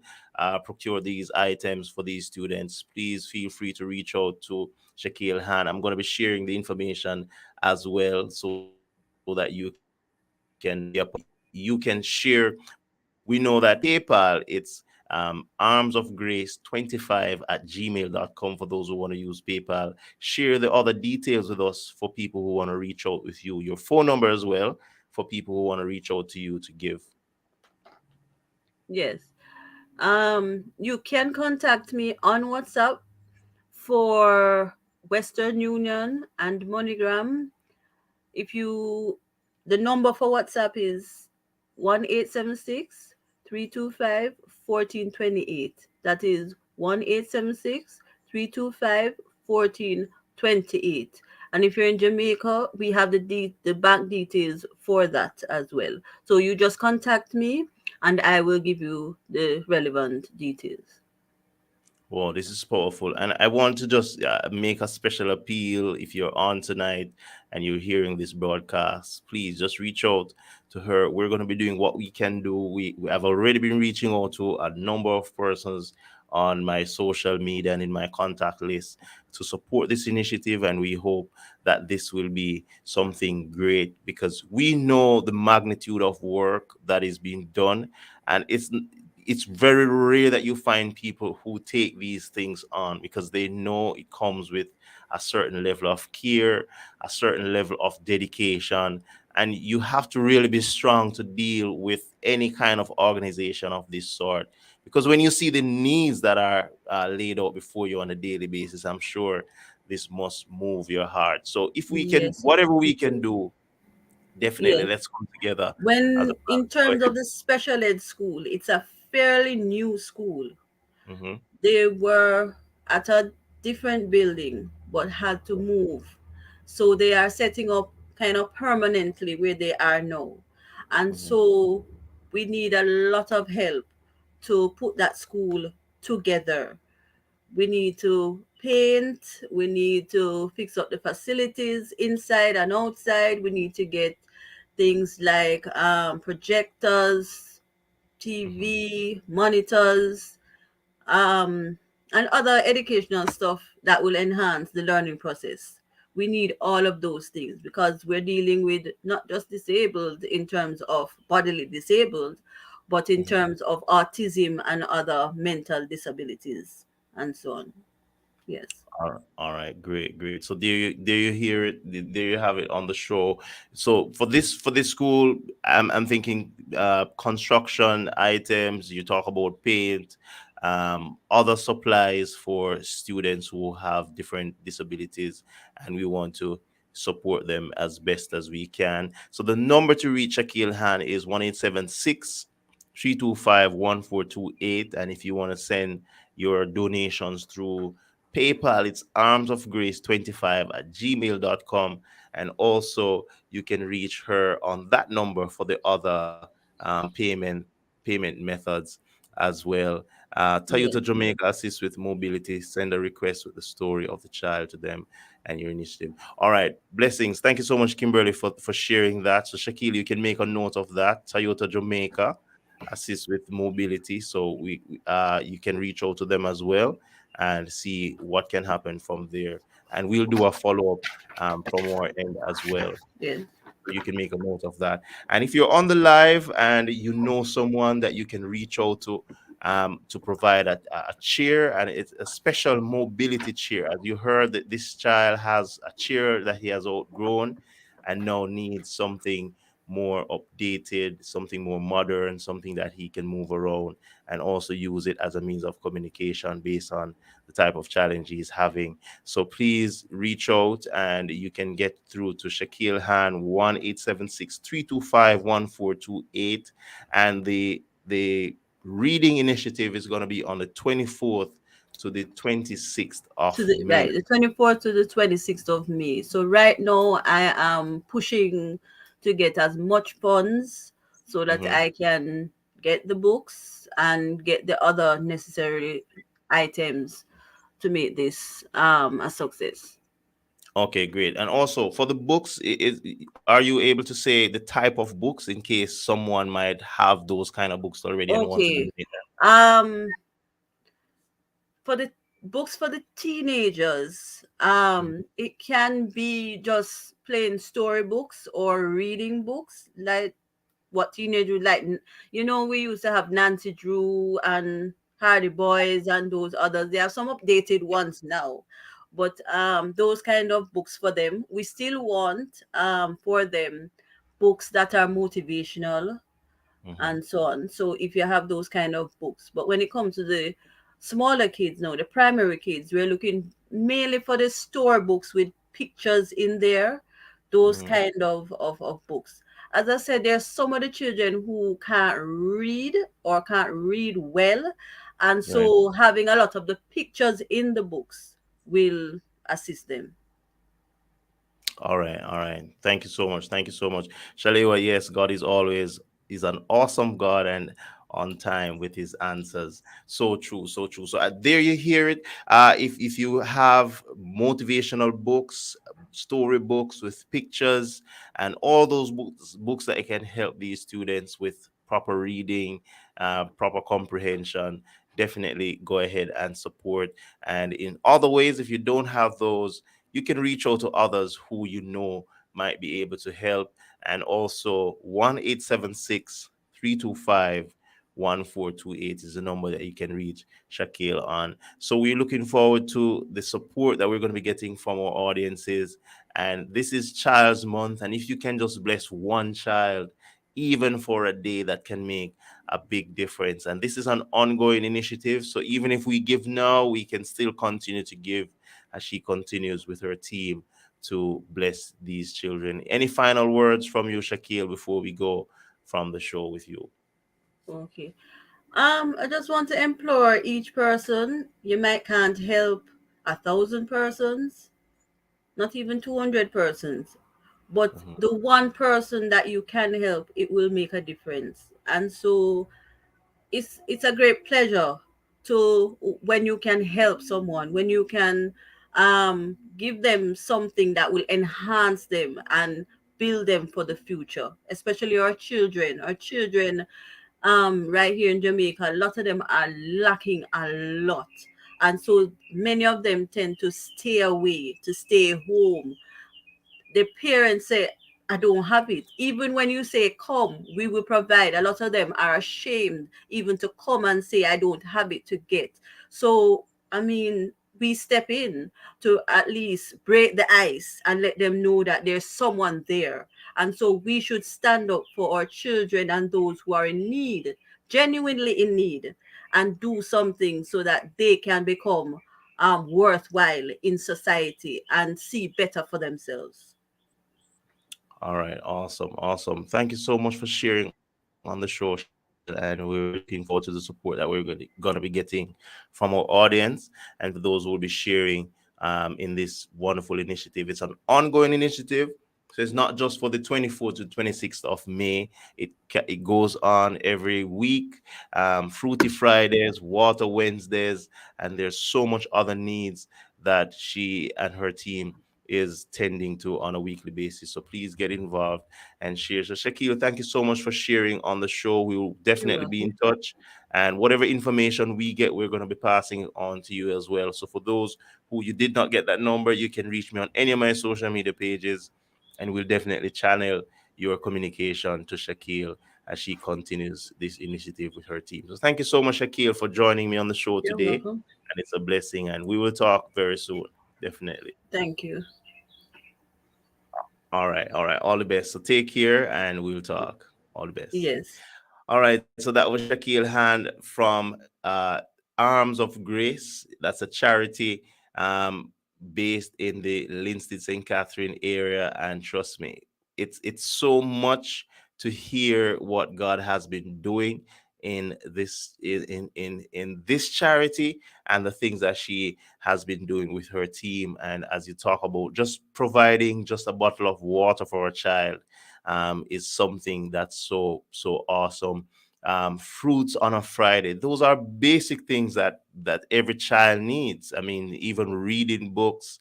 procure these items for these students, please feel free to reach out to Shakael Han. I'm going to be sharing the information as well so that you can be a part. You can share. We know that PayPal, it's armsofgrace25@gmail.com for those who want to use PayPal. Share the other details with us for people who want to reach out with you. Your phone number as well for people who want to reach out to you to give. Yes. You can contact me on WhatsApp for Western Union and MoneyGram. If you, the number for WhatsApp is 1-876-325-1428. That is 1-876-325-1428. And if you're in Jamaica, we have the bank details for that as well. So you just contact me and I will give you the relevant details. Well, this is powerful. And I want to just make a special appeal. If you're on tonight and you're hearing this broadcast, please just reach out to her. We're going to be doing what we can do. We have already been reaching out to a number of persons on my social media and in my contact list to support this initiative. And we hope that this will be something great because we know the magnitude of work that is being done. And it's very rare that you find people who take these things on because they know it comes with a certain level of care, a certain level of dedication, and you have to really be strong to deal with any kind of organization of this sort. Because when you see the needs that are laid out before you on a daily basis, I'm sure this must move your heart. So if we can, Yes, whatever we it can will. do, definitely Yes. let's come together as a When in family. Go terms ahead. of the special ed school, it's a fairly new school. Hmm. They were at a different building but had to move. So they are setting up kind of permanently where they are now. And Hmm. so we need a lot of help to put that school together. We need to paint, we need to fix up the facilities inside and outside. We need to get things like projectors, Hmm. TV, monitors, um, and other educational stuff that will enhance the learning process. We need all of those things because we're dealing with not just disabled in terms of bodily disabled, but in Hmm. terms of autism and other mental disabilities and so on. Yes. All right, great, great. So there you hear it, there you have it on the show. So for this school, I'm thinking construction items. You talk about paint, other supplies for students who have different disabilities, and we want to support them as best as we can. So the number to reach Shakil Han is 1-876-325-1428, and if you want to send your donations through PayPal, it's armsofgrace25 at gmail.com. And also, you can reach her on that number for the other payment methods as well. Toyota Yes. Jamaica assists with mobility. Send a request with the story of the child to them and your initiative. All right, blessings. Thank you so much, Kimberly, for sharing that. So, Shaquille, you can make a note of that. Toyota Jamaica assist with mobility, so you can reach out to them as well and see what can happen from there. And we'll do a follow up from our end as well. Yes. You can make a note of that. And if you're on the live and you know someone that you can reach out to provide a chair, and it's a special mobility chair. As you heard, that this child has a chair that he has outgrown and now needs something more updated, something more modern, something that he can move around and also use it as a means of communication based on the type of challenge he's having. So please reach out and you can get through to Shakil Han 1-876-325-1428. And the reading initiative is going to be on the 24th to the 26th of To the May. right, the 24th to the 26th of May. So right now I am pushing to get as much funds so that Mhm. I can get the books and get the other necessary items to make this a success. Okay, great. And also for the books, are you able to say the type of books in case someone might have those kind of books already and want to Okay. donate Um for the books for the teenagers, them? it can be just plain storybooks or reading books like what teenage would like. You know, we used to have Nancy Drew and Hardy Boys and those others. There are some updated ones now, but those kind of books for them. We still want for them books that are motivational Hmm. and so on. So if you have those kind of books, but when it comes to the smaller kids now, the primary kids, we're looking mainly for the store books with pictures in there, those Hmm. kind of books. As I said, there's some of the children who can't read or can't read well, and Right. so having a lot of the pictures in the books will assist them. All right, all right. Thank you so much. Thank you so much. Shalewa, yes, God is always is an awesome God and on time with his answers. So true, so true. So there you hear it. If you have motivational books, story books with pictures, and all those books that can help these students with proper reading, proper comprehension, definitely go ahead and support. And in other ways, if you don't have those, you can reach out to others who you know might be able to help. And also 1-876-325-1428 is the number that you can reach Shakael on. So we're looking forward to the support that we're going to be getting from our audiences. And this is Child's Month. And if you can just bless one child, even for a day, that can make a big difference. And this is an ongoing initiative. So even if we give now, we can still continue to give as she continues with her team to bless these children. Any final words from you, Shakil, before we go from the show with you? Okay. I just want to implore each person. You might can't help 1,000 persons, not even 200 persons, but Mhm. the one person that you can help, it will make a difference. And so it's a great pleasure to when you can help someone, when you can give them something that will enhance them and build them for the future, especially our children right here in Jamaica. A lot of them are lacking a lot, and so many of them tend to stay away, to stay home. The parents say, I don't have it. Even when you say, come, we will provide, a lot of them are ashamed even to come and say, I don't have it to get. So, I mean, we step in to at least break the ice and let them know that there's someone there. And so we should stand up for our children and those who are in need, genuinely in need, and do something so that they can become worthwhile in society and see better for themselves. All right, awesome, awesome. Thank you so much for sharing on the show, Shakil, and we're really looking forward to the support that we're going to be getting from our audience and for those who will be sharing in this wonderful initiative. It's an ongoing initiative, so it's not just for the 24th to 26th of May. It goes on every week. Fruity Fridays, Water Wednesdays, and there's so much other needs that she and her team is tending to on a weekly basis. So please get involved and share. So Shakil, thank you so much for sharing on the show. We will You're definitely be in welcome. touch. And whatever information we get, we're going to be passing it on to you as well. So for those who you did not get that number, you can reach me on any of my social media pages, and we'll definitely channel your communication to Shakil as she continues this initiative with her team. So thank you so much, Shakil, for joining me on the show You're today. welcome. And it's a blessing. And we will talk very soon. Definitely. Thank you. All right. All right. All the best. So take care and we'll talk. All the best. Yes. All right. So that was Shakil Hand from Arms of Grace. That's a charity based in the Linstead St. Catherine area. And trust me, it's so much to hear what God has been doing in this charity and the things that she has been doing with her team. And as you talk about just providing just a bottle of water for a child, is something that's so awesome. Fruits on a Friday, those are basic things that every child needs. I mean, even reading books,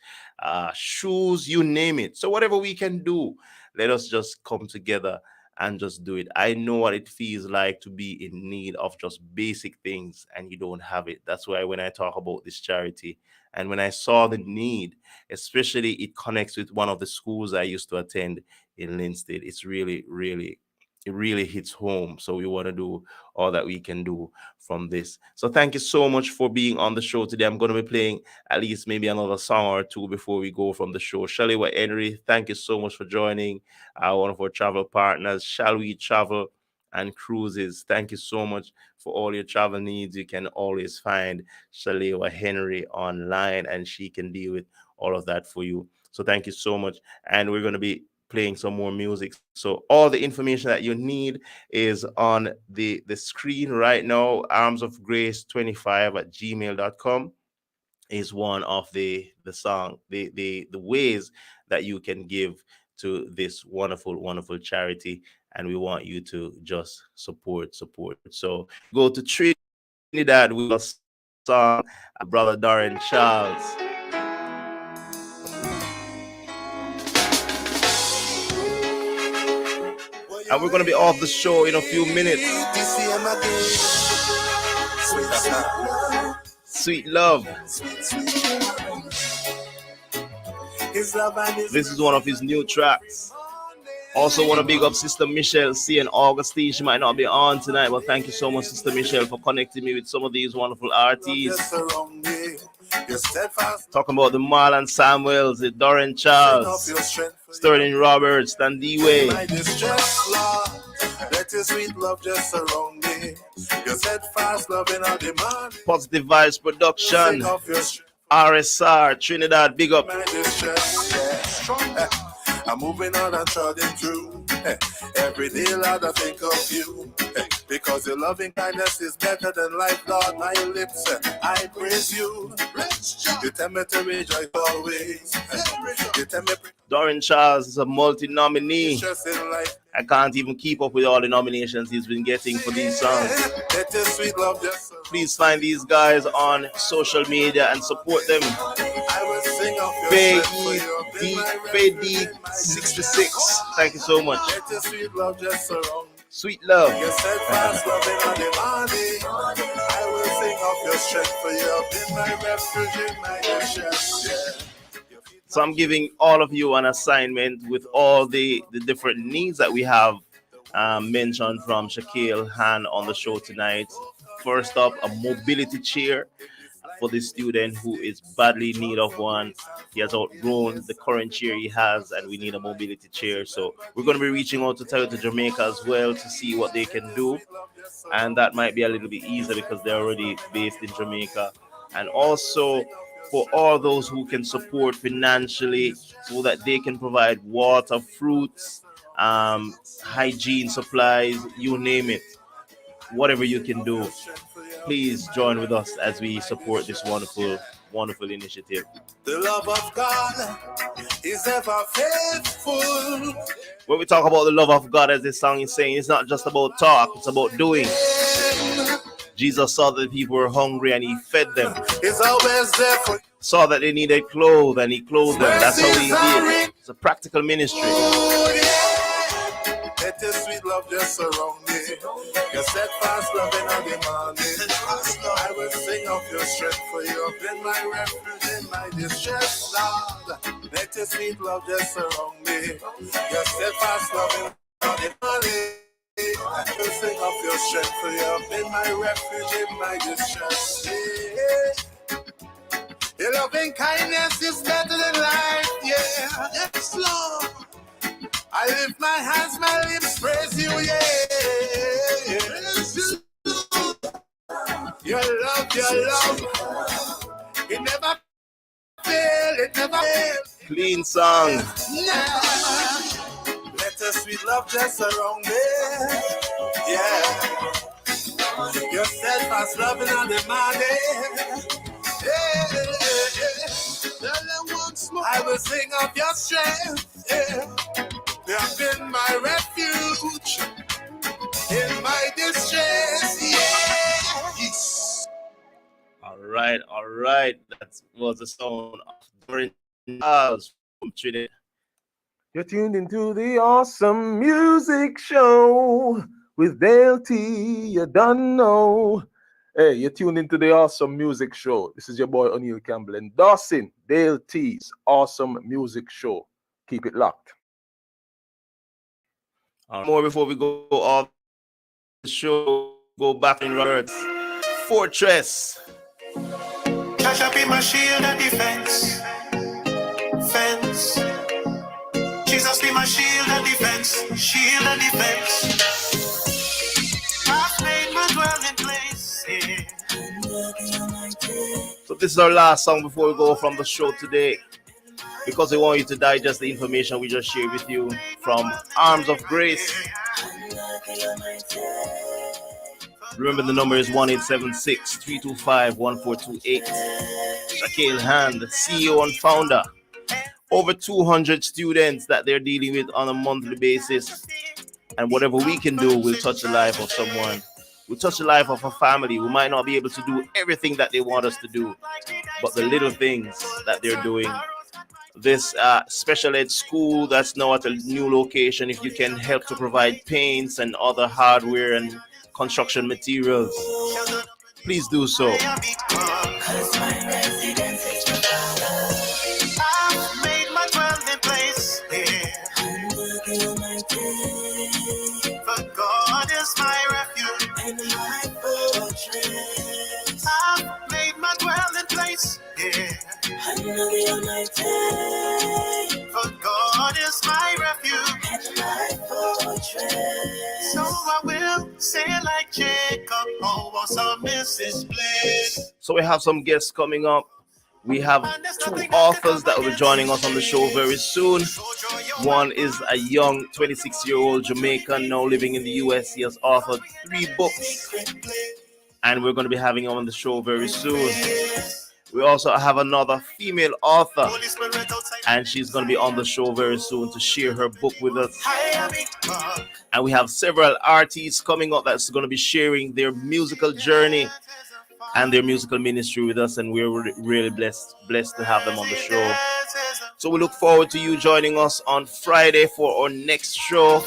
shoes, you name it. So whatever we can do, let us just come together and just do it. I know what it feels like to be in need of just basic things and you don't have it. That's why when I talk about this charity and when I saw the need, especially it connects with one of the schools I used to attend in Linstead, it really hits home. So we want to do all that we can do from this. So thank you so much for being on the show today. I'm going to be playing at least maybe another song or two before we go from the show. Shelley Henry, thank you so much for joining one of our travel partners. Shall We Travel and Cruises? Thank you so much for all your travel needs. You can always find Shalewa Henry online and she can deal with all of that for you. So thank you so much. And we're going to be playing some more music. So all the information that you need is on the screen right now. Arms of Grace 25 at gmail.com is one of the song the ways that you can give to this wonderful charity. and we want you to just support. So go to Trinidad with a song, brother Darren Charles. And we're gonna be off the show in a few minutes. Sweet love. This is one of his new tracks. Also want to big up Sister Michelle C and Augustine. She might not be on tonight, but thank you so much, Sister Michelle, for connecting me with some of these wonderful artists. Talking about the Marlon Samuels, the Darren Charles, Sterling Roberts, and D-Way. Positive Vibes Production, RSR, Trinidad, big up. I'm moving on and trotting through. Every day, Lord, I think of you. Because your loving kindness is better than life, Lord. My lips, I praise you. You tell me to rejoice always. You tell me. Darren Charles is a multi-nominee. I can't even keep up with all the nominations he's been getting for these songs. Please find these guys on social media and support them. Fade66, thank you so much. Sweet love. I will sing of your strength, for you have been my refuge in my distress. So I'm giving all of you an assignment with all the different needs that we have mentioned from Shakael Han on the show tonight. First up, a mobility chair for the student who is badly in need of one. He has outgrown the current chair he has, and we need a mobility chair. So we're going to be reaching out to Toyota Jamaica as well to see what they can do. And that might be a little bit easier because they're already based in Jamaica. And also for all those who can support financially so that they can provide water, fruits, hygiene supplies, you name it. Whatever you can do, please join with us as we support this wonderful initiative. The love of God is ever faithful. When we talk about the love of God, as this song is saying, it's not just about talk, it's about doing. Jesus saw that people were hungry and he fed them. He's always there for saw that they needed clothes and he clothed them. That's how he did. It's a practical ministry. Let your sweet love just surround me. Your steadfast love in the morning. I will sing of your strength, for you have been my refuge in my distress, Lord. Let your sweet love just surround me. Your steadfast love in the morning. I will sing of your strength, for you have been my refuge in my distress. Your loving kindness is better than life, yeah. Yes, Lord. I lift my hands, my lips, praise you, yeah. Your love, it never fails, Clean song. Nah. Let the sweet love just surround me, yeah. Your steadfast loving on the morning, yeah. I will sing of your strength, yeah. You have been my refuge in my distress, yes. All right. That was the sound of Darren Charles from Trinidad. You're tuned into the Awesome Music Show with Dayle T. You don't know. Hey, you're tuned into the Awesome Music Show. This is your boy O'Neal Campbell endorsing Dayle T's Awesome Music Show. Keep it locked. More before we go off the show, go back in Roberts. Fortress. Cash up in my shield and defense. Fence. Jesus be my shield and defense. Shield and defense. I've made my dwelling place. Yeah. So this is our last song before we go from the show today, because we want you to digest the information we just shared with you from Arms of Grace. Remember, the number is 1-876-325-1428. Shakael Han, the CEO and founder. Over 200 students that they're dealing with on a monthly basis. And whatever we can do will touch the life of someone. We'll touch the life of a family. We might not be able to do everything that they want us to do, but the little things that they're doing. This special ed school that's now at a new location, if you can help to provide paints and other hardware and construction materials, please do so. Cause my residence is Chicago. I've made my dwelling place here. Under the Almighty. For God is my refuge and my fortress. I've made my dwelling place here. Under the Almighty. For God is my refuge and my fortress. So I will say like Jacob, oh, awesome is His place. So we have some guests coming up. We have two authors that will be joining us on the show very soon. One is a young 26-year-old Jamaican now living in the US. He has authored 3 books, and we're going to be having him on the show very soon. We also have another female author, and she's going to be on the show very soon to share her book with us. And we have several artists coming up that's going to be sharing their musical journey and their musical ministry with us, and we're really blessed to have them on the show. So we look forward to you joining us on Friday for our next show.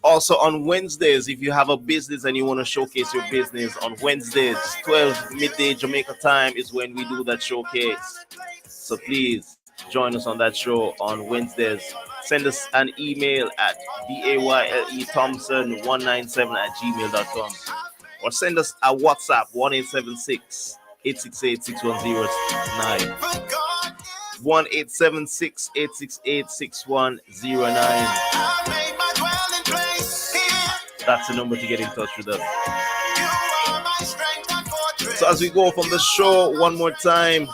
Also on Wednesdays, if you have a business and you want to showcase your business, on Wednesdays 12 midday Jamaica time is when we do that showcase. So please join us on that show on Wednesdays. Send us an email at daylethompson197@gmail.com, or send us a WhatsApp 1-876-868-6109. 1-876-868-6109. That's the number to get in touch with us. So as we go from the show one more time,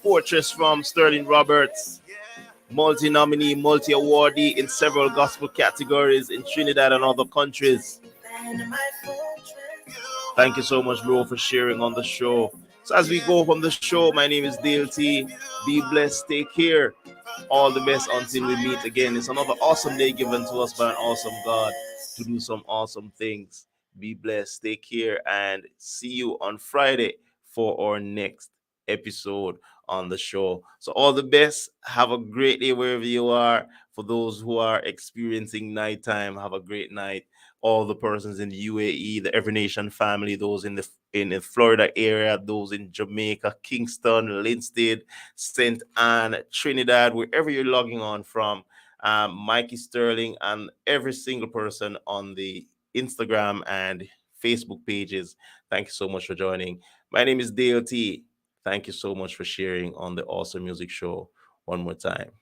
Fortress from Sterling Roberts, multi-nominee, multi-awardee in several gospel categories in Trinidad and other countries. Thank you so much, bro, for sharing on the show. So as we go from the show, my name is Dayle T. Be blessed, take care. All the best until we meet again. It's another awesome day given to us by an awesome God to do some awesome things. Be blessed, take care, and see you on Friday for our next episode on the show. So all the best. Have a great day wherever you are. For those who are experiencing nighttime, have a great night. All the persons in the UAE, the Every Nation family, those in the Florida area, those in Jamaica, Kingston, Linstead, St. Anne, Trinidad, wherever you're logging on from, Mikey Sterling, and every single person on the Instagram and Facebook pages. Thank you so much for joining. My name is Dayle T. Thank you so much for sharing on the Awesome Music Show one more time.